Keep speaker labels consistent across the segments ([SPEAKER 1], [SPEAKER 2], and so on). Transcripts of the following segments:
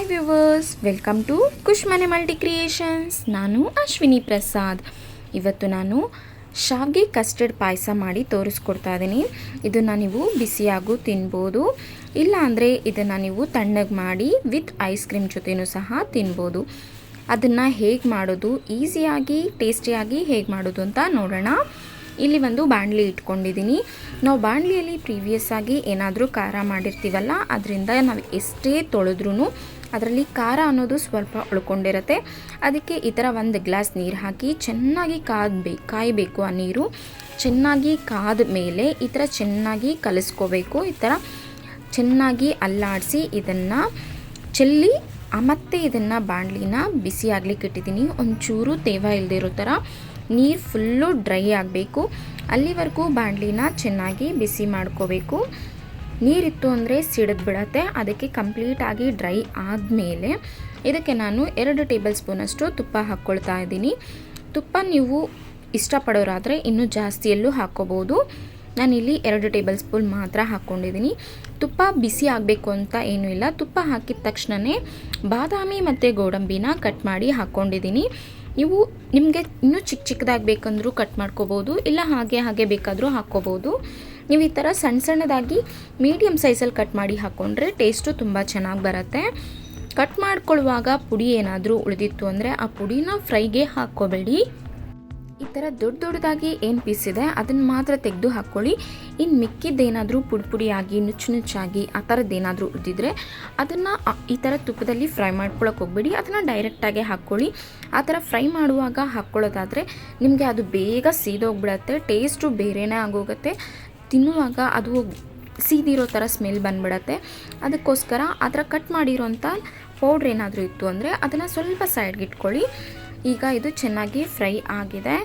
[SPEAKER 1] Hi viewers, welcome to ಖುಷ್ ಮನೆ multi creations. ನಾನು ಅಶ್ವಿನಿ ಪ್ರಸಾದ್. ಇವತ್ತು ನಾನು ಶಾವಿಗೆ ಕಸ್ಟರ್ಡ್ ಪಾಯಸ ಮಾಡಿ ತೋರಿಸ್ಕೊಡ್ತಾ ಇದ್ದೀನಿ. ಇದನ್ನು ನೀವು ಬಿಸಿಯಾಗೂ ತಿನ್ಬೋದು, ಇಲ್ಲ ಅಂದರೆ ಇದನ್ನು ನೀವು ತಣ್ಣಗೆ ಮಾಡಿ ವಿತ್ ಐಸ್ ಕ್ರೀಮ್ ಜೊತೆನೂ ಸಹ ತಿನ್ಬೋದು. ಅದನ್ನು ಹೇಗೆ ಮಾಡೋದು, ಈಸಿಯಾಗಿ ಟೇಸ್ಟಿಯಾಗಿ ಹೇಗೆ ಮಾಡೋದು ಅಂತ ನೋಡೋಣ. ಇಲ್ಲಿ ಒಂದು ಬಾಣಲಿ ಇಟ್ಕೊಂಡಿದ್ದೀನಿ. ನಾವು ಬಾಣಲಿಯಲ್ಲಿ ಪ್ರೀವಿಯಸ್ ಆಗಿ ಏನಾದರೂ ಖಾರ ಮಾಡಿರ್ತೀವಲ್ಲ, ಅದರಿಂದ ನಾವು ಎಷ್ಟೇ ತೊಳೆದ್ರೂ ಅದರಲ್ಲಿ ಖಾರ ಅನ್ನೋದು ಸ್ವಲ್ಪ ಉಳ್ಕೊಂಡಿರುತ್ತೆ. ಅದಕ್ಕೆ ಈ ಥರ ಒಂದು ಗ್ಲಾಸ್ ನೀರು ಹಾಕಿ ಚೆನ್ನಾಗಿ ಕಾಯಬೇಕು. ಆ ನೀರು ಚೆನ್ನಾಗಿ ಕಾದ ಮೇಲೆ ಈ ಥರ ಚೆನ್ನಾಗಿ ಕಲಿಸ್ಕೋಬೇಕು. ಈ ಥರ ಚೆನ್ನಾಗಿ ಅಲ್ಲಾಡಿಸಿ ಇದನ್ನು ಚೆಲ್ಲಿ ಮತ್ತೆ ಇದನ್ನು ಬಾಣಲಿನ ಬಿಸಿ ಆಗ್ಲಿಕ್ಕೆ ಇಟ್ಟಿದ್ದೀನಿ. ಒಂಚೂರು ತೇವ ಇಲ್ಲದೆ ಇರೋ ಥರ ನೀರು ಫುಲ್ಲು ಡ್ರೈ ಆಗಬೇಕು. ಅಲ್ಲಿವರೆಗೂ ಬಾಣಲಿನ ಚೆನ್ನಾಗಿ ಬಿಸಿ ಮಾಡ್ಕೋಬೇಕು. ನೀರಿತ್ತು ಅಂದರೆ ಸಿಡಿದು ಬಿಡತ್ತೆ. ಅದಕ್ಕೆ ಕಂಪ್ಲೀಟಾಗಿ ಡ್ರೈ ಆದಮೇಲೆ ಇದಕ್ಕೆ ನಾನು 2 ಟೇಬಲ್ ಸ್ಪೂನಷ್ಟು ತುಪ್ಪ ಹಾಕ್ಕೊಳ್ತಾ ಇದ್ದೀನಿ. ತುಪ್ಪ ನೀವು ಇಷ್ಟಪಡೋರಾದರೆ ಇನ್ನೂ ಜಾಸ್ತಿಯಲ್ಲೂ ಹಾಕ್ಕೋಬೋದು. ನಾನಿಲ್ಲಿ 2 ಟೇಬಲ್ ಸ್ಪೂನ್ ಮಾತ್ರ ಹಾಕ್ಕೊಂಡಿದ್ದೀನಿ. ತುಪ್ಪ ಬಿಸಿ ಆಗಬೇಕು ಅಂತ ಏನೂ ಇಲ್ಲ. ತುಪ್ಪ ಹಾಕಿದ ತಕ್ಷಣವೇ ಬಾದಾಮಿ ಮತ್ತು ಗೋಡಂಬಿನ ಕಟ್ ಮಾಡಿ ಹಾಕ್ಕೊಂಡಿದ್ದೀನಿ. ನೀವು ನಿಮಗೆ ಇನ್ನೂ ಚಿಕ್ಕದಾಗಿ ಬೇಕಂದ್ರೂ ಕಟ್ ಮಾಡ್ಕೋಬೋದು, ಇಲ್ಲ ಹಾಗೆ ಬೇಕಾದರೂ ಹಾಕ್ಕೋಬೋದು. ನೀವು ಈ ಥರ ಸಣ್ಣದಾಗಿ ಮೀಡಿಯಮ್ ಸೈಜಲ್ಲಿ ಕಟ್ ಮಾಡಿ ಹಾಕ್ಕೊಂಡ್ರೆ ಟೇಸ್ಟು ತುಂಬ ಚೆನ್ನಾಗಿ ಬರುತ್ತೆ. ಕಟ್ ಮಾಡ್ಕೊಳ್ಳುವಾಗ ಪುಡಿ ಏನಾದರೂ ಉಳಿದಿತ್ತು ಅಂದರೆ ಆ ಪುಡಿನ ಫ್ರೈಗೆ ಹಾಕ್ಕೋಬೇಡಿ. ಈ ಥರ ದೊಡ್ಡದಾಗಿ ಏನು ಪೀಸ್ ಇದೆ ಅದನ್ನು ಮಾತ್ರ ತೆಗೆದು ಹಾಕ್ಕೊಳ್ಳಿ. ಇನ್ನು ಮಿಕ್ಕಿದ್ದೇನಾದರೂ ಪುಡಿಯಾಗಿ ನುಚ್ಚಾಗಿ ಆ ಥರದ್ದೇನಾದರೂ ಉಳಿದಿದ್ರೆ ಅದನ್ನು ಈ ಥರ ತುಪ್ಪದಲ್ಲಿ ಫ್ರೈ ಮಾಡ್ಕೊಳ್ಳೋಕೆ ಹೋಗ್ಬೇಡಿ. ಅದನ್ನು ಡೈರೆಕ್ಟಾಗಿ ಹಾಕ್ಕೊಳ್ಳಿ. ಆ ಥರ ಫ್ರೈ ಮಾಡುವಾಗ ಹಾಕ್ಕೊಳ್ಳೋದಾದರೆ ನಿಮಗೆ ಅದು ಬೇಗ ಸೀದೋಗ್ಬಿಡತ್ತೆ. ಟೇಸ್ಟು ಬೇರೆಯೇ ಆಗೋಗುತ್ತೆ. ತಿನ್ನುವಾಗ ಅದು ಸೀದಿರೋ ಥರ ಸ್ಮೆಲ್ ಬಂದ್ಬಿಡತ್ತೆ. ಅದಕ್ಕೋಸ್ಕರ ಆ ಥರ ಕಟ್ ಮಾಡಿರೋಂಥ ಪೌಡ್ರ್ ಏನಾದರೂ ಇತ್ತು ಅಂದರೆ ಅದನ್ನು ಸ್ವಲ್ಪ ಸೈಡ್ಗೆ ಇಟ್ಕೊಳ್ಳಿ. ಈಗ ಇದು ಚೆನ್ನಾಗಿ ಫ್ರೈ ಆಗಿದೆ.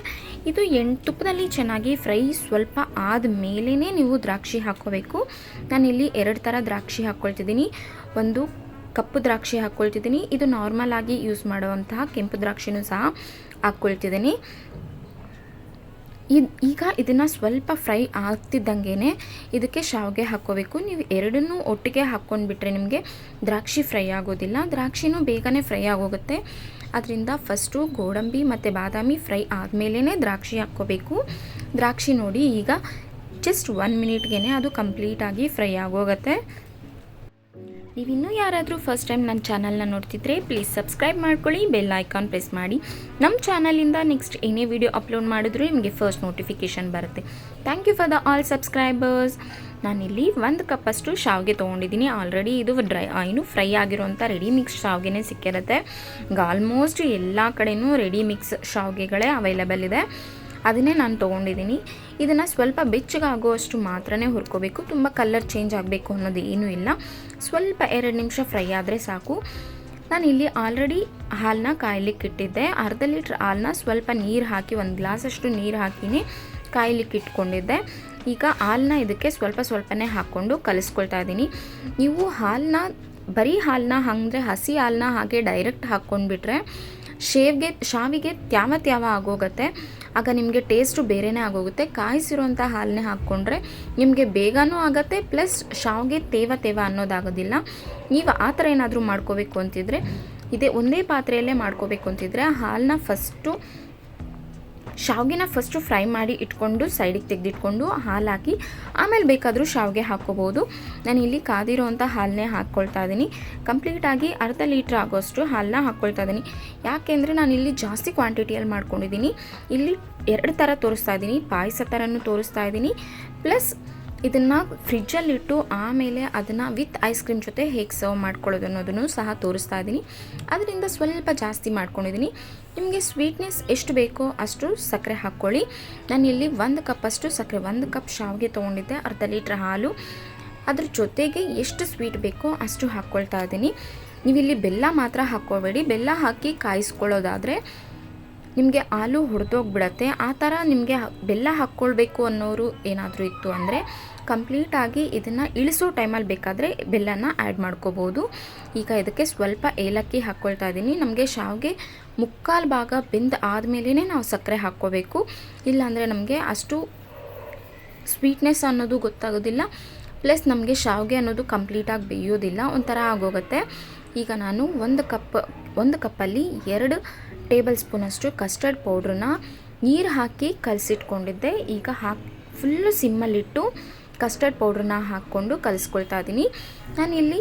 [SPEAKER 1] ಇದು ತುಪ್ಪದಲ್ಲಿ ಚೆನ್ನಾಗಿ ಫ್ರೈ ಸ್ವಲ್ಪ ಆದ ಮೇಲೇ ನೀವು ದ್ರಾಕ್ಷಿ ಹಾಕ್ಕೋಬೇಕು. ನಾನಿಲ್ಲಿ 2 ಥರ ದ್ರಾಕ್ಷಿ ಹಾಕ್ಕೊಳ್ತಿದ್ದೀನಿ. ಒಂದು ಕಪ್ಪು ದ್ರಾಕ್ಷಿ ಹಾಕ್ಕೊಳ್ತಿದ್ದೀನಿ. ಇದು ನಾರ್ಮಲ್ ಆಗಿ ಯೂಸ್ ಮಾಡುವಂತಹ ಕೆಂಪು ದ್ರಾಕ್ಷಿನೂ ಸಹ ಹಾಕ್ಕೊಳ್ತಿದ್ದೀನಿ. ಈಗ ಇದನ್ನು ಸ್ವಲ್ಪ ಫ್ರೈ ಆಗ್ತಿದ್ದಂಗೆ ಇದಕ್ಕೆ ಶಾವಿಗೆ ಹಾಕ್ಕೋಬೇಕು. ನೀವು ಎರಡನ್ನೂ ಒಟ್ಟಿಗೆ ಹಾಕ್ಕೊಂಡ್ಬಿಟ್ರೆ ನಿಮಗೆ ದ್ರಾಕ್ಷಿ ಫ್ರೈ ಆಗೋದಿಲ್ಲ. ದ್ರಾಕ್ಷಿನೂ ಬೇಗನೆ ಫ್ರೈ ಆಗೋಗುತ್ತೆ. ಅದರಿಂದ ಫಸ್ಟು ಗೋಡಂಬಿ ಮತ್ತು ಬಾದಾಮಿ ಫ್ರೈ ಆದಮೇಲೆ ದ್ರಾಕ್ಷಿ ಹಾಕ್ಕೋಬೇಕು. ದ್ರಾಕ್ಷಿ ನೋಡಿ ಈಗ ಜಸ್ಟ್ 1 ಮಿನಿಟ್ಗೆ ಅದು ಕಂಪ್ಲೀಟಾಗಿ ಫ್ರೈ ಆಗೋಗುತ್ತೆ. ನೀವಿನ್ನೂ ಯಾರಾದರೂ ಫಸ್ಟ್ ಟೈಮ್ ನನ್ನ ಚಾನಲ್ನ ನೋಡ್ತಿದ್ರೆ ಪ್ಲೀಸ್ ಸಬ್ಸ್ಕ್ರೈಬ್ ಮಾಡ್ಕೊಳ್ಳಿ, ಬೆಲ್ ಐಕಾನ್ ಪ್ರೆಸ್ ಮಾಡಿ. ನಮ್ಮ ಚಾನಲಿಂದ ನೆಕ್ಸ್ಟ್ ಏನೇ ವಿಡಿಯೋ ಅಪ್ಲೋಡ್ ಮಾಡಿದ್ರು ನಿಮಗೆ ಫಸ್ಟ್ ನೋಟಿಫಿಕೇಷನ್ ಬರುತ್ತೆ. Thank you for the all subscribers. ನಾನಿಲ್ಲಿ 1 ಕಪ್ಪಷ್ಟು ಶಾವಿಗೆ ತೊಗೊಂಡಿದ್ದೀನಿ. ಆಲ್ರೆಡಿ ಇದು ಇನ್ನು ಫ್ರೈ ಆಗಿರೋಂಥ ರೆಡಿ ಮಿಕ್ಸ್ ಶಾವಿಗೆನೇ ಸಿಕ್ಕಿರುತ್ತೆ. ಈಗ ಆಲ್ಮೋಸ್ಟ್ ಎಲ್ಲ ಕಡೆಯೂ ರೆಡಿ ಮಿಕ್ಸ್ ಶಾವಿಗೆಗಳೇ ಅವೈಲೇಬಲ್ ಇದೆ. ಅದನ್ನೇ ನಾನು ತೊಗೊಂಡಿದ್ದೀನಿ. ಇದನ್ನು ಸ್ವಲ್ಪ ಬೆಚ್ಚಗಾಗುವಷ್ಟು ಮಾತ್ರನೇ ಹುರ್ಕೋಬೇಕು. ತುಂಬ ಕಲರ್ ಚೇಂಜ್ ಆಗಬೇಕು ಅನ್ನೋದು ಏನೂ ಇಲ್ಲ. ಸ್ವಲ್ಪ 2 ನಿಮಿಷ ಫ್ರೈ ಆದರೆ ಸಾಕು. ನಾನಿಲ್ಲಿ ಆಲ್ರೆಡಿ ಹಾಲನ್ನ ಕಾಯ್ಲಿಕ್ಕೆ ಇಟ್ಟಿದ್ದೆ. ಅರ್ಧ ಲೀಟ್ರ್ ಹಾಲನ್ನ ಸ್ವಲ್ಪ ನೀರು ಹಾಕಿ 1 ಗ್ಲಾಸಷ್ಟು ನೀರು ಹಾಕಿನೇ ಕಾಯ್ಲಿಕ್ಕೆ ಇಟ್ಕೊಂಡಿದ್ದೆ. ಈಗ ಹಾಲನ್ನ ಇದಕ್ಕೆ ಸ್ವಲ್ಪನೇ ಹಾಕ್ಕೊಂಡು ಕಲಿಸ್ಕೊಳ್ತಾ ಇದ್ದೀನಿ. ನೀವು ಬರೀ ಹಾಲನ್ನ ಅಂದರೆ ಹಸಿ ಹಾಲನ್ನ ಹಾಗೆ ಡೈರೆಕ್ಟ್ ಹಾಕ್ಕೊಂಡ್ಬಿಟ್ರೆ ಶಾವಿಗೆ ತ್ಯಾವ ಆಗೋಗುತ್ತೆ. ಆಗ ನಿಮಗೆ ಟೇಸ್ಟು ಬೇರೆಯೇ ಆಗೋಗುತ್ತೆ. ಕಾಯಿಸಿರೋಂಥ ಹಾಲನ್ನೇ ಹಾಕ್ಕೊಂಡ್ರೆ ನಿಮಗೆ ಬೇಗನೂ ಆಗುತ್ತೆ, ಪ್ಲಸ್ ಶಾವಿಗೆ ತೇವ ಅನ್ನೋದಾಗೋದಿಲ್ಲ. ನೀವು ಆ ಥರ ಏನಾದರೂ ಮಾಡ್ಕೋಬೇಕು ಅಂತಿದ್ರೆ ಒಂದೇ ಪಾತ್ರೆಯಲ್ಲೇ ಮಾಡ್ಕೋಬೇಕು ಅಂತಿದ್ರೆ ಶಾವಿಗೆನ ಫಸ್ಟು ಫ್ರೈ ಮಾಡಿ ಇಟ್ಕೊಂಡು ಸೈಡಿಗೆ ತೆಗೆದಿಟ್ಕೊಂಡು ಹಾಲು ಹಾಕಿ ಆಮೇಲೆ ಬೇಕಾದರೂ ಶಾವಿಗೆ ಹಾಕ್ಕೋಬೋದು. ನಾನಿಲ್ಲಿ ಕಾದಿರೋಂಥ ಹಾಲನ್ನೇ ಹಾಕ್ಕೊಳ್ತಾ ಇದ್ದೀನಿ. ಕಂಪ್ಲೀಟಾಗಿ ಅರ್ಧ ಲೀಟ್ರ್ ಆಗೋಷ್ಟು ಹಾಲನ್ನ ಹಾಕ್ಕೊಳ್ತಾ ಇದ್ದೀನಿ. ಯಾಕೆಂದರೆ ನಾನಿಲ್ಲಿ ಜಾಸ್ತಿ ಕ್ವಾಂಟಿಟಿಯಲ್ಲಿ ಮಾಡ್ಕೊಂಡಿದ್ದೀನಿ. ಇಲ್ಲಿ 2 ಥರ ತೋರಿಸ್ತಾ ಇದ್ದೀನಿ. ಪಾಯಸ ಥರನೂ ತೋರಿಸ್ತಾ ಇದ್ದೀನಿ, ಪ್ಲಸ್ ಇದನ್ನು ಫ್ರಿಜ್ಜಲ್ಲಿಟ್ಟು ಆಮೇಲೆ ಅದನ್ನು ವಿತ್ ಐಸ್ ಕ್ರೀಮ್ ಜೊತೆ ಹೇಗೆ ಸರ್ವ್ ಮಾಡ್ಕೊಳ್ಳೋದು ಅನ್ನೋದನ್ನು ಸಹ ತೋರಿಸ್ತಾ ಇದ್ದೀನಿ. ಅದರಿಂದ ಸ್ವಲ್ಪ ಜಾಸ್ತಿ ಮಾಡ್ಕೊಂಡಿದ್ದೀನಿ. ನಿಮಗೆ ಸ್ವೀಟ್ನೆಸ್ ಎಷ್ಟು ಬೇಕೋ ಅಷ್ಟು ಸಕ್ಕರೆ ಹಾಕ್ಕೊಳ್ಳಿ. ನಾನಿಲ್ಲಿ 1 ಕಪ್ಪಷ್ಟು ಸಕ್ಕರೆ, 1 ಕಪ್ ಶಾವಿಗೆ ತೊಗೊಂಡಿದ್ದೆ, ಅರ್ಧ ಲೀಟ್ರ್ ಹಾಲು, ಅದ್ರ ಜೊತೆಗೆ ಎಷ್ಟು ಸ್ವೀಟ್ ಬೇಕೋ ಅಷ್ಟು ಹಾಕ್ಕೊಳ್ತಾ ಇದ್ದೀನಿ. ನೀವಿಲ್ಲಿ ಬೆಲ್ಲ ಮಾತ್ರ ಹಾಕ್ಕೊಳ್ಬೇಡಿ. ಬೆಲ್ಲ ಹಾಕಿ ಕಾಯಿಸ್ಕೊಳ್ಳೋದಾದರೆ ನಿಮಗೆ ಹಾಲು ಹೊಡೆದೋಗ್ಬಿಡತ್ತೆ. ಆ ಥರ ನಿಮಗೆ ಬೆಲ್ಲ ಹಾಕ್ಕೊಳ್ಬೇಕು ಅನ್ನೋರು ಏನಾದರೂ ಇತ್ತು ಅಂದರೆ ಕಂಪ್ಲೀಟಾಗಿ ಇದನ್ನು ಇಳಿಸೋ ಟೈಮಲ್ಲಿ ಬೇಕಾದರೆ ಬೆಲ್ಲನ ಆ್ಯಡ್ ಮಾಡ್ಕೋಬೋದು. ಈಗ ಇದಕ್ಕೆ ಸ್ವಲ್ಪ ಏಲಕ್ಕಿ ಹಾಕ್ಕೊಳ್ತಾ ಇದ್ದೀನಿ. ನಮಗೆ ಶಾವಿಗೆ 3/4 ಭಾಗ ಬೆಂದು ಆದಮೇಲೆ ನಾವು ಸಕ್ಕರೆ ಹಾಕ್ಕೋಬೇಕು. ಇಲ್ಲಾಂದರೆ ನಮಗೆ ಅಷ್ಟು ಸ್ವೀಟ್ನೆಸ್ ಅನ್ನೋದು ಗೊತ್ತಾಗೋದಿಲ್ಲ. ಪ್ಲಸ್ ನಮಗೆ ಶಾವಿಗೆ ಅನ್ನೋದು ಕಂಪ್ಲೀಟಾಗಿ ಬೇಯೋದಿಲ್ಲ, ಒಂಥರ ಆಗೋಗುತ್ತೆ. ಈಗ ನಾನು ಒಂದು ಕಪ್ಪಲ್ಲಿ 2 ಟೇಬಲ್ ಸ್ಪೂನಷ್ಟು ಕಸ್ಟರ್ಡ್ ಪೌಡ್ರನ್ನ ನೀರು ಹಾಕಿ ಕಲಸಿಟ್ಕೊಂಡಿದ್ದೆ. ಈಗ ಫುಲ್ಲು ಸಿಮ್ಮಲ್ಲಿಟ್ಟು ಕಸ್ಟರ್ಡ್ ಪೌಡ್ರನ್ನ ಹಾಕ್ಕೊಂಡು ಕಲಿಸ್ಕೊಳ್ತಾ ಇದ್ದೀನಿ. ನಾನಿಲ್ಲಿ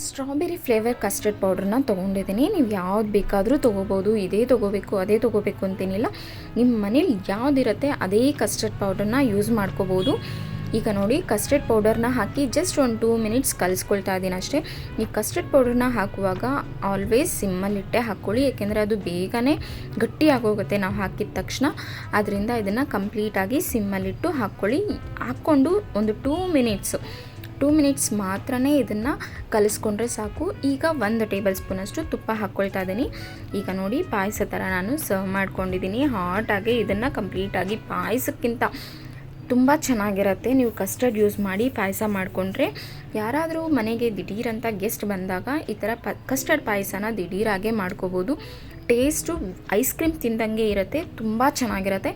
[SPEAKER 1] ಸ್ಟ್ರಾಬೆರಿ ಫ್ಲೇವರ್ ಕಸ್ಟರ್ಡ್ ಪೌಡ್ರನ್ನ ತೊಗೊಂಡಿದ್ದೀನಿ. ನೀವು ಯಾವ್ದು ಬೇಕಾದರೂ ತೊಗೋಬೋದು, ಇದೇ ತೊಗೋಬೇಕು ಅದೇ ತೊಗೋಬೇಕು ಅಂತೇನಿಲ್ಲ. ನಿಮ್ಮ ಮನೇಲಿ ಯಾವುದಿರುತ್ತೆ ಅದೇ ಕಸ್ಟರ್ಡ್ ಪೌಡ್ರನ್ನ ಯೂಸ್ ಮಾಡ್ಕೋಬೋದು. ಈಗ ನೋಡಿ ಕಸ್ಟರ್ಡ್ ಪೌಡರ್ನ ಹಾಕಿ ಜಸ್ಟ್ ಒಂದು 2 ಮಿನಿಟ್ಸ್ ಕಲಿಸ್ಕೊಳ್ತಾ ಇದ್ದೀನಿ ಅಷ್ಟೇ. ನೀವು ಕಸ್ಟರ್ಡ್ ಪೌಡರ್ನ ಹಾಕುವಾಗ ಆಲ್ವೇಸ್ ಸಿಮ್ಮಲ್ಲಿಟ್ಟೆ ಹಾಕ್ಕೊಳ್ಳಿ, ಏಕೆಂದರೆ ಅದು ಬೇಗನೆ ಗಟ್ಟಿ ಆಗೋಗುತ್ತೆ ನಾವು ಹಾಕಿದ ತಕ್ಷಣ. ಆದ್ದರಿಂದ ಇದನ್ನು ಕಂಪ್ಲೀಟಾಗಿ ಸಿಮ್ಮಲ್ಲಿಟ್ಟು ಹಾಕ್ಕೊಂಡು ಒಂದು 2 ಮಿನಿಟ್ಸ್ ಮಾತ್ರ ಇದನ್ನು ಕಲಿಸ್ಕೊಂಡ್ರೆ ಸಾಕು. ಈಗ 1 ಟೇಬಲ್ ಸ್ಪೂನಷ್ಟು ತುಪ್ಪ ಹಾಕ್ಕೊಳ್ತಾ ಇದ್ದೀನಿ. ಈಗ ನೋಡಿ ಪಾಯಸ ಥರ ನಾನು ಸರ್ವ್ ಮಾಡ್ಕೊಂಡಿದ್ದೀನಿ. ಹಾಟಾಗಿ ಇದನ್ನು ಕಂಪ್ಲೀಟಾಗಿ ಪಾಯಸಕ್ಕಿಂತ ತುಂಬ ಚೆನ್ನಾಗಿರುತ್ತೆ. ನೀವು ಕಸ್ಟರ್ಡ್ ಯೂಸ್ ಮಾಡಿ ಪಾಯಸ ಮಾಡಿಕೊಂಡ್ರೆ, ಯಾರಾದರೂ ಮನೆಗೆ ದಿಢೀರಂತ ಗೆಸ್ಟ್ ಬಂದಾಗ ಈ ಥರ ಕಸ್ಟರ್ಡ್ ಪಾಯಸನ ದಿಢೀರಾಗೆ ಮಾಡ್ಕೋಬೋದು. ಟೇಸ್ಟು ಐಸ್ ಕ್ರೀಮ್ ತಿಂದಂಗೆ ಇರುತ್ತೆ, ತುಂಬ ಚೆನ್ನಾಗಿರುತ್ತೆ.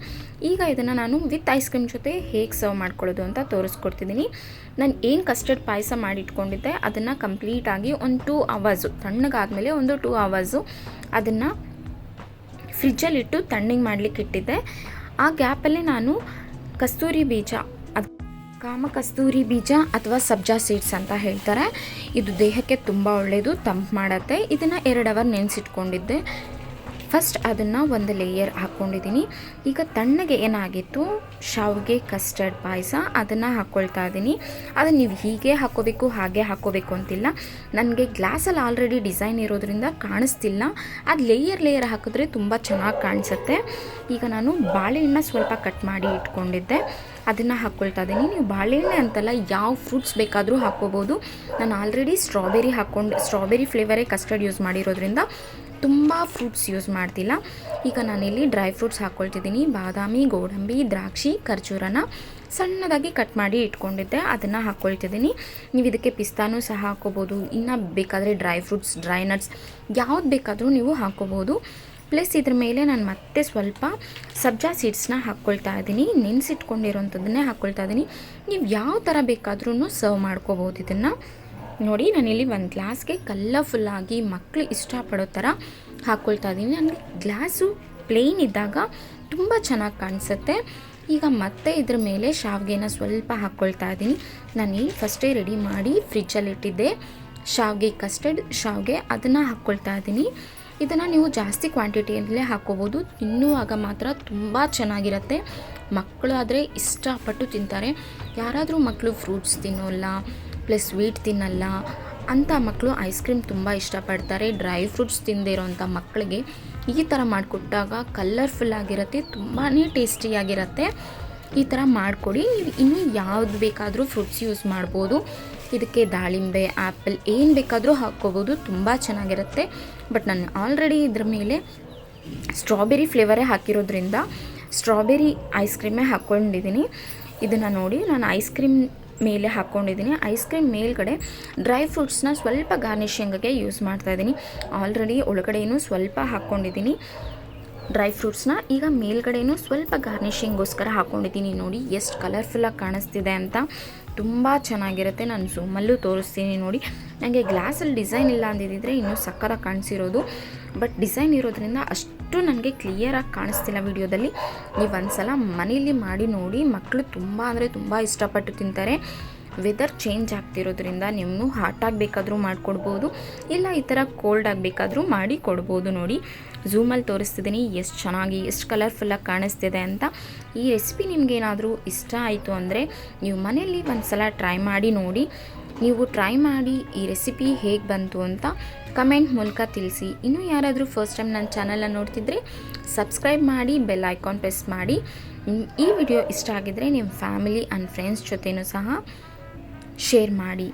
[SPEAKER 1] ಈಗ ಇದನ್ನು ನಾನು ವಿತ್ ಐಸ್ ಕ್ರೀಮ್ ಜೊತೆ ಹೇಗೆ ಸರ್ವ್ ಮಾಡ್ಕೊಳ್ಳೋದು ಅಂತ ತೋರಿಸ್ಕೊಡ್ತಿದ್ದೀನಿ. ನಾನು ಏನು ಕಸ್ಟರ್ಡ್ ಪಾಯಸ ಮಾಡಿಟ್ಕೊಂಡಿದ್ದೆ ಅದನ್ನು ಕಂಪ್ಲೀಟಾಗಿ ಒಂದು 2 ಅವರ್ಸು ತಣ್ಣಗಾದಮೇಲೆ ಒಂದು 2 ಅವರ್ಸು ಅದನ್ನು ಫ್ರಿಜ್ಜಲ್ಲಿಟ್ಟು ತಣ್ಣಗೆ ಮಾಡಲಿಕ್ಕೆ ಇಟ್ಟಿದ್ದೆ. ಆ ಗ್ಯಾಪಲ್ಲೇ ನಾನು ಕಸ್ತೂರಿ ಬೀಜ, ಕಾಮಕಸ್ತೂರಿ ಬೀಜ ಅಥವಾ ಸಬ್ಜಾ ಸೀಡ್ಸ್ ಅಂತ ಹೇಳ್ತಾರೆ, ಇದು ದೇಹಕ್ಕೆ ತುಂಬ ಒಳ್ಳೆಯದು, ತಂಪು ಮಾಡುತ್ತೆ. ಇದನ್ನು 2 ಅವರ್ ನೆನೆಸಿಟ್ಕೊಂಡಿದ್ದೆ. ಫಸ್ಟ್ ಅದನ್ನು ಒಂದು ಲೇಯರ್ ಹಾಕ್ಕೊಂಡಿದ್ದೀನಿ. ಈಗ ತಣ್ಣಗೆ ಏನಾಗಿತ್ತು ಶಾವಿಗೆ ಕಸ್ಟರ್ಡ್ ಪಾಯಸ ಅದನ್ನು ಹಾಕ್ಕೊಳ್ತಾ ಇದ್ದೀನಿ. ಅದನ್ನು ನೀವು ಹೀಗೆ ಹಾಕ್ಕೋಬೇಕು ಹಾಗೆ ಹಾಕ್ಕೋಬೇಕು ಅಂತಿಲ್ಲ. ನನಗೆ ಗ್ಲಾಸಲ್ಲಿ ಆಲ್ರೆಡಿ ಡಿಸೈನ್ ಇರೋದ್ರಿಂದ ಕಾಣಿಸ್ತಿಲ್ಲ, ಅದು ಲೇಯರ್ ಹಾಕಿದ್ರೆ ತುಂಬ ಚೆನ್ನಾಗಿ ಕಾಣಿಸುತ್ತೆ. ಈಗ ನಾನು ಬಾಳೆಹಣ್ಣು ಸ್ವಲ್ಪ ಕಟ್ ಮಾಡಿ ಇಟ್ಕೊಂಡಿದ್ದೆ, ಅದನ್ನು ಹಾಕ್ಕೊಳ್ತಾ ಇದ್ದೀನಿ. ನೀವು ಬಾಳೆಹಣ್ಣೆ ಅಂತಲ್ಲ ಯಾವ ಫ್ರೂಟ್ಸ್ ಬೇಕಾದರೂ ಹಾಕ್ಕೋಬೋದು. ನಾನು ಆಲ್ರೆಡಿ ಸ್ಟ್ರಾಬೆರಿ ಫ್ಲೇವರೇ ಕಸ್ಟರ್ಡ್ ಯೂಸ್ ಮಾಡಿರೋದ್ರಿಂದ ತುಂಬ ಫ್ರೂಟ್ಸ್ ಯೂಸ್ ಮಾಡ್ತಿಲ್ಲ. ಈಗ ನಾನಿಲ್ಲಿ ಡ್ರೈ ಫ್ರೂಟ್ಸ್ ಹಾಕ್ಕೊಳ್ತಿದ್ದೀನಿ. ಬಾದಾಮಿ, ಗೋಡಂಬಿ, ದ್ರಾಕ್ಷಿ, ಖರ್ಜೂರನ ಸಣ್ಣದಾಗಿ ಕಟ್ ಮಾಡಿ ಇಟ್ಕೊಂಡಿದ್ದೆ, ಅದನ್ನು ಹಾಕ್ಕೊಳ್ತಿದ್ದೀನಿ. ನೀವು ಇದಕ್ಕೆ ಪಿಸ್ತಾನೂ ಸಹ ಹಾಕ್ಕೋಬೋದು. ಇನ್ನು ಬೇಕಾದರೆ ಡ್ರೈ ಫ್ರೂಟ್ಸ್, ಡ್ರೈ ನಟ್ಸ್ ಯಾವ್ದು ಬೇಕಾದರೂ ನೀವು ಹಾಕ್ಕೋಬೋದು. ಪ್ಲಸ್ ಇದ್ರ ಮೇಲೆ ನಾನು ಮತ್ತೆ ಸ್ವಲ್ಪ ಸಬ್ಜಾ ಸೀಡ್ಸ್ನ ಹಾಕ್ಕೊಳ್ತಾ ಇದ್ದೀನಿ. ನೆನೆಸಿಟ್ಕೊಂಡಿರೋಂಥದ್ದನ್ನೇ ಹಾಕ್ಕೊಳ್ತಾ ಇದ್ದೀನಿ. ನೀವು ಯಾವ ಥರ ಬೇಕಾದ್ರೂ ಸರ್ವ್ ಮಾಡ್ಕೋಬೋದು. ಇದನ್ನು ನೋಡಿ ನಾನಿಲ್ಲಿ ಒಂದು ಗ್ಲಾಸ್ಗೆ ಕಲರ್ಫುಲ್ಲಾಗಿ ಮಕ್ಕಳು ಇಷ್ಟಪಡೋ ಥರ ಹಾಕ್ಕೊಳ್ತಾ ಇದ್ದೀನಿ. ನನಗೆ ಗ್ಲಾಸು ಪ್ಲೇನ್ ಇದ್ದಾಗ ತುಂಬ ಚೆನ್ನಾಗಿ ಕಾಣಿಸುತ್ತೆ. ಈಗ ಮತ್ತೆ ಇದ್ರ ಮೇಲೆ ಶಾವಿಗೆನ ಸ್ವಲ್ಪ ಹಾಕ್ಕೊಳ್ತಾ ಇದ್ದೀನಿ. ನಾನು ಫಸ್ಟೇ ರೆಡಿ ಮಾಡಿ ಫ್ರಿಜ್ಜಲ್ಲಿಟ್ಟಿದ್ದೆ ಕಸ್ಟರ್ಡ್ ಶಾವಿಗೆ, ಅದನ್ನು ಹಾಕ್ಕೊಳ್ತಾ ಇದ್ದೀನಿ. ಇದನ್ನು ನೀವು ಜಾಸ್ತಿ ಕ್ವಾಂಟಿಟಿಯಲ್ಲೇ ಹಾಕ್ಕೋಬೋದು. ತಿನ್ನುವಾಗ ಮಾತ್ರ ತುಂಬ ಚೆನ್ನಾಗಿರುತ್ತೆ. ಮಕ್ಕಳು ಆದರೆ ಇಷ್ಟಪಟ್ಟು ತಿಂತಾರೆ. ಯಾರಾದರೂ ಮಕ್ಕಳು ಫ್ರೂಟ್ಸ್ ತಿನ್ನೋಲ್ಲ, ಪ್ಲಸ್ ಸ್ವೀಟ್ ತಿನ್ನಲ್ಲ ಅಂಥ ಮಕ್ಕಳು ಐಸ್ ಕ್ರೀಮ್ ತುಂಬ ಇಷ್ಟಪಡ್ತಾರೆ. ಡ್ರೈ ಫ್ರೂಟ್ಸ್ ತಿಂದಿರೋಂಥ ಮಕ್ಕಳಿಗೆ ಈ ಥರ ಮಾಡಿಕೊಟ್ಟಾಗ ಕಲರ್ಫುಲ್ ಆಗಿರುತ್ತೆ, ತುಂಬಾ ಟೇಸ್ಟಿಯಾಗಿರುತ್ತೆ. ಈ ಥರ ಮಾಡಿಕೊಡಿ. ನೀವು ಇನ್ನೂ ಯಾವ್ದು ಬೇಕಾದರೂ ಫ್ರೂಟ್ಸ್ ಯೂಸ್ ಮಾಡ್ಬೋದು. ಇದಕ್ಕೆ ದಾಳಿಂಬೆ, ಆ್ಯಪಲ್ ಏನು ಬೇಕಾದರೂ ಹಾಕ್ಕೋಬೋದು, ತುಂಬ ಚೆನ್ನಾಗಿರುತ್ತೆ. ಬಟ್ ನಾನು ಆಲ್ರೆಡಿ ಇದ್ರ ಮೇಲೆ ಸ್ಟ್ರಾಬೆರಿ ಫ್ಲೇವರೇ ಹಾಕಿರೋದ್ರಿಂದ ಸ್ಟ್ರಾಬೆರಿ ಐಸ್ ಕ್ರೀಮೇ ಹಾಕ್ಕೊಂಡಿದ್ದೀನಿ. ಇದನ್ನು ನೋಡಿ ನಾನು ಐಸ್ ಕ್ರೀಮ್ ಮೇಲೆ ಹಾಕ್ಕೊಂಡಿದ್ದೀನಿ. ಐಸ್ ಕ್ರೀಮ್ ಮೇಲ್ಗಡೆ ಡ್ರೈ ಫ್ರೂಟ್ಸ್ನ ಸ್ವಲ್ಪ ಗಾರ್ನಿಷಿಂಗ್ಗೆ ಯೂಸ್ ಮಾಡ್ತಾಯಿದ್ದೀನಿ. ಆಲ್ರೆಡಿ ಒಳಗಡೆಯೂ ಸ್ವಲ್ಪ ಹಾಕ್ಕೊಂಡಿದ್ದೀನಿ ಡ್ರೈ ಫ್ರೂಟ್ಸ್ನ. ಈಗ ಮೇಲ್ಗಡೆಯೂ ಸ್ವಲ್ಪ ಗಾರ್ನಿಷಿಂಗೋಸ್ಕರ ಹಾಕ್ಕೊಂಡಿದ್ದೀನಿ. ನೋಡಿ ಎಷ್ಟು ಕಲರ್ಫುಲ್ಲಾಗಿ ಕಾಣಿಸ್ತಿದೆ ಅಂತ, ತುಂಬ ಚೆನ್ನಾಗಿರುತ್ತೆ. ನಾನು ಝೂಮಲ್ಲೂ ತೋರಿಸ್ತೀನಿ ನೋಡಿ. ನನಗೆ ಗ್ಲಾಸಲ್ಲಿ ಡಿಸೈನ್ ಇಲ್ಲ ಅಂದಿದ್ದರೆ ಇನ್ನೂ ಸಕ್ಕತ್ತಾಗಿ ಕಾಣಿಸಿರೋದು, ಬಟ್ ಡಿಸೈನ್ ಇರೋದ್ರಿಂದ ಅಷ್ಟು ನನಗೆ ಕ್ಲಿಯರಾಗಿ ಕಾಣಿಸ್ತಿಲ್ಲ ವಿಡಿಯೋದಲ್ಲಿ. ನೀವು ಒಂದ್ಸಲ ಮನೇಲಿ ಮಾಡಿ ನೋಡಿ, ಮಕ್ಕಳು ತುಂಬ ಅಂದರೆ ತುಂಬ ಇಷ್ಟಪಟ್ಟು ತಿಂತಾರೆ. ವೆದರ್ ಚೇಂಜ್ ಆಗ್ತಿರೋದ್ರಿಂದ ನೀವು ಹಾಟಾಗಿ ಬೇಕಾದರೂ ಮಾಡಿಕೊಡ್ಬೋದು, ಇಲ್ಲ ಈ ಥರ ಕೋಲ್ಡ್ ಆಗಬೇಕಾದ್ರೂ ಮಾಡಿ ಕೊಡ್ಬೋದು. ನೋಡಿ ಝೂಮಲ್ಲಿ ತೋರಿಸ್ತಿದ್ದೀನಿ ಎಷ್ಟು ಚೆನ್ನಾಗಿ ಎಷ್ಟು ಕಲರ್ಫುಲ್ಲಾಗಿ ಕಾಣಿಸ್ತಿದೆ ಅಂತ. ಈ ರೆಸಿಪಿ ನಿಮಗೇನಾದರೂ ಇಷ್ಟ ಆಯಿತು ಅಂದರೆ ನೀವು ಮನೆಯಲ್ಲಿ ಒಂದು ಸಲ ಟ್ರೈ ಮಾಡಿ ನೋಡಿ. ನೀವು ಟ್ರೈ ಮಾಡಿ ಈ ರೆಸಿಪಿ ಹೇಗೆ ಬಂತು ಅಂತ ಕಮೆಂಟ್ ಮೂಲಕ ತಿಳಿಸಿ. ಇನ್ನೂ ಯಾರಾದರೂ ಫಸ್ಟ್ ಟೈಮ್ ನನ್ನ ಚಾನಲನ್ನು ನೋಡ್ತಿದ್ರೆ ಸಬ್ಸ್ಕ್ರೈಬ್ ಮಾಡಿ, ಬೆಲ್ ಐಕಾನ್ ಪ್ರೆಸ್ ಮಾಡಿ. ಈ ವಿಡಿಯೋ ಇಷ್ಟ ಆಗಿದ್ದರೆ ನಿಮ್ಮ ಫ್ಯಾಮಿಲಿ ಆ್ಯಂಡ್ ಫ್ರೆಂಡ್ಸ್ ಜೊತೆನೂ ಸಹ ಶೇರ್ ಮಾಡಿ.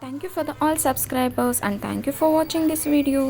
[SPEAKER 1] Thank you for all subscribers and thank you for watching this video.